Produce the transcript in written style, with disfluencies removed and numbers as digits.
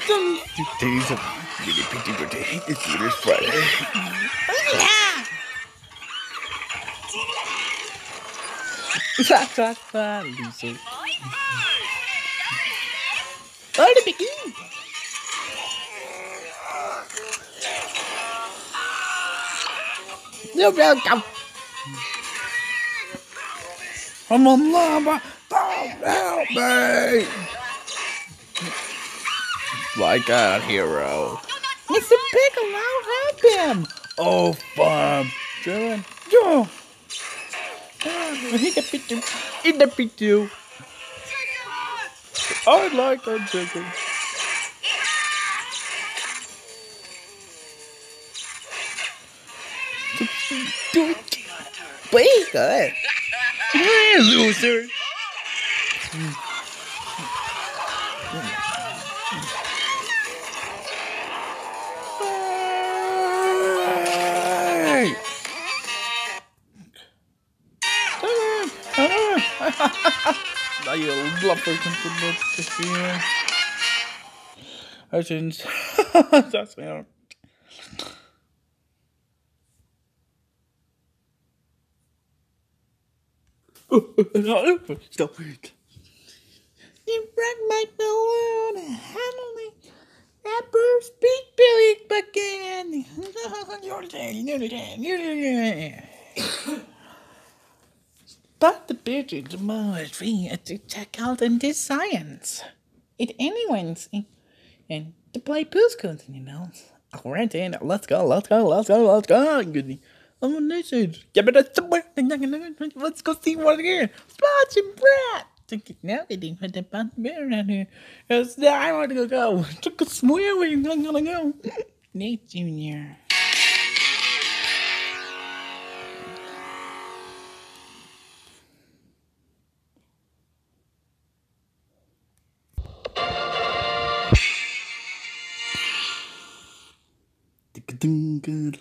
Today's a really pretty birthday. It's Leaders Friday. Yeah. Loser. Party begin. You're welcome. I'm on lava. Don't help me. Like a hero. It's a pickle. I'll help him. Oh, fun. Dylan. Go. He can beat you. In the beat you. I like a chicken. Do it. Be good. Loser. Hey. Now you love to here. I shouldn't. That's me out. Stop. You broke my balloon. Handling that burst beat Billy again. But the bitch is most free to check out in this science. It anyone's and to play postcards, you know. Alright then, let's go. I'm on this side. Give me that somewhere. Let's go see what here. Spots and brat. Now they didn't put the bun bear around here. I want to go. Took a swim. I'm gonna go. Nate Jr. Good.